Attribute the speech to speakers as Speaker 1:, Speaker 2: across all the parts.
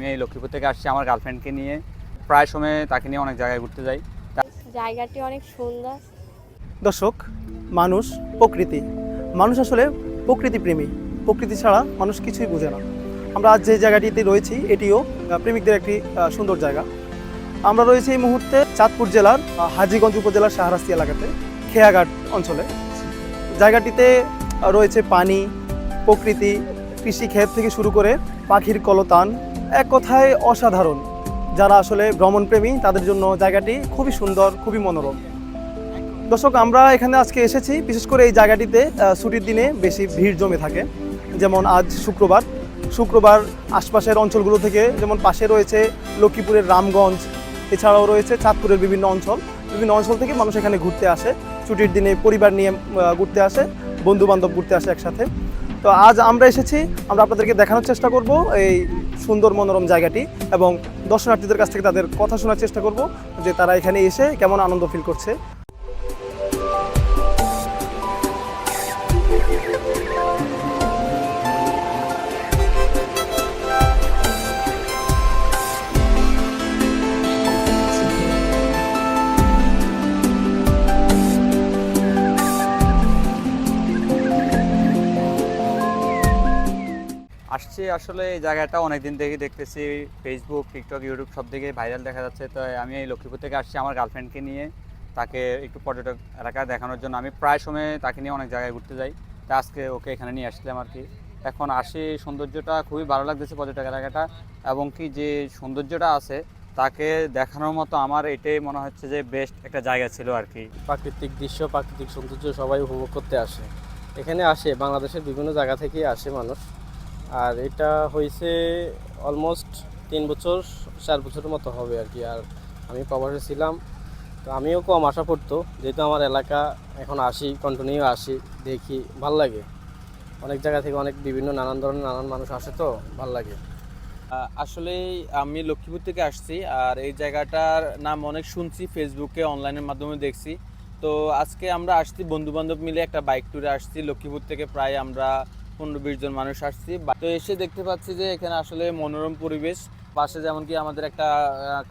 Speaker 1: আমি এই লক্ষ্মীপুর থেকে আসছি আমার গার্লফ্রেন্ডকে নিয়ে। প্রায় সময় তাকে নিয়ে অনেক জায়গায় ঘুরতে যাই।
Speaker 2: জায়গাটি অনেক সুন্দর।
Speaker 3: দর্শক, মানুষ, প্রকৃতি। মানুষ আসলে প্রকৃতিপ্রেমী। প্রকৃতি ছাড়া মানুষ কিছুই বোঝে না। আমরা আজ যে জায়গাটিতে রয়েছি এটিও প্রেমিকদের একটি সুন্দর জায়গা। আমরা রয়েছি এই মুহূর্তে চাঁদপুর জেলার হাজীগঞ্জ উপজেলার শাহরাস্তি এলাকাতে খেয়াঘাট অঞ্চলে। জায়গাটিতে রয়েছে পানি, প্রকৃতি, কৃষিক্ষেত থেকে শুরু করে পাখির কলতান, এক কথায় অসাধারণ। যারা আসলে ভ্রমণপ্রেমী তাদের জন্য জায়গাটি খুবই সুন্দর, খুবই মনোরম। দর্শক, আমরা এখানে আজকে এসেছি বিশেষ করে এই জায়গাটিতে ছুটির দিনে বেশি ভিড় জমে থাকে। যেমন আজ শুক্রবার আশপাশের অঞ্চলগুলো থেকে, যেমন পাশে রয়েছে লক্ষ্মীপুরের রামগঞ্জ, এছাড়াও রয়েছে চাঁদপুরের বিভিন্ন অঞ্চল থেকে মানুষ এখানে ঘুরতে আসে। ছুটির দিনে পরিবার নিয়ে ঘুরতে আসে, বন্ধুবান্ধব ঘুরতে আসে একসাথে। তো আজ আমরা এসেছি, আমরা আপনাদেরকে দেখানোর চেষ্টা করব এই সুন্দর মনোরম জায়গাটি এবং দর্শনার্থীদের কাছ থেকে তাদের কথা শোনার চেষ্টা করব যে তারা এখানে এসে কেমন আনন্দ ফিল করছে।
Speaker 1: আসছি আসলে এই জায়গাটা অনেকদিন থেকে দেখতেছি, ফেসবুক, টিকটক, ইউটিউব সব দিকে ভাইরাল দেখা যাচ্ছে। তো আমি এই লক্ষ্মীপুর থেকে আসছি আমার গার্লফ্রেন্ডকে নিয়ে তাকে একটু পর্যটক এলাকা দেখানোর জন্য। আমি প্রায় সময় তাকে নিয়ে অনেক জায়গায় ঘুরতে যাই, তা আজকে ওকে এখানে নিয়ে আসলাম আর কি। এখন আসি, সৌন্দর্যটা খুবই ভালো লাগতেছে পর্যটক এলাকাটা, এবং কি যে সৌন্দর্যটা আছে তাকে দেখানোর মতো আমার এটাই মনে হচ্ছে যে বেস্ট একটা জায়গা ছিল আর কি।
Speaker 4: প্রাকৃতিক দৃশ্য, প্রাকৃতিক সৌন্দর্য সবাই উপভোগ করতে আসে। এখানে আসে বাংলাদেশের বিভিন্ন জায়গা থেকেই আসে মানুষ। আর এটা হয়েছে অলমোস্ট 3 বছর 4 বছরের মতো হবে আর কি। আর আমি প্রবাসে ছিলাম, তো আমিও কম আশা পড়তো, যেহেতু আমার এলাকা এখন আসি, কন্টিনিউ আসি, দেখি, ভাল লাগে। অনেক জায়গা থেকে অনেক বিভিন্ন নানান ধরনের নানান মানুষ আসে, তো ভাল লাগে।
Speaker 5: আসলে আমি লক্ষ্মীপুর থেকে আসছি, আর এই জায়গাটার নাম অনেক শুনছি, ফেসবুকে অনলাইনের মাধ্যমে দেখছি। তো আজকে আমরা আসছি বন্ধু বান্ধব মিলে একটা বাইক ট্যুরে আসছি লক্ষ্মীপুর থেকে। প্রায় আমরা 15-20 জন মানুষ আসছি। তো এসে দেখতে পাচ্ছি যে এখানে আসলে মনোরম পরিবেশ। পাশে যেমন কি আমাদের একটা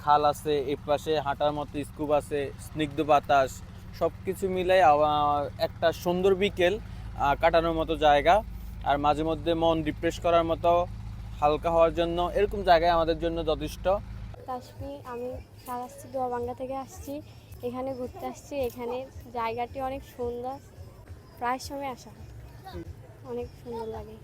Speaker 5: খাল আছে, এই পাশে হাঁটার মতো স্তূপ আছে, স্নিগ্ধ বাতাস, সব কিছু মিলাই একটা সুন্দর বিকেল কাটানোর মতো জায়গা। আর মাঝে মধ্যে মন রিফ্রেশ করার মতো, হালকা হওয়ার জন্য এরকম জায়গায় আমাদের জন্য যথেষ্ট।
Speaker 2: কাশ্মীর, আমি শাহরাস্তি দোয়াবাঙ্গা থেকে আসছি, এখানে ঘুরতে আসছি। এখানে জায়গাটি অনেক সুন্দর, প্রায় সময় আসা হয়, অনেক সুন্দর লাগে।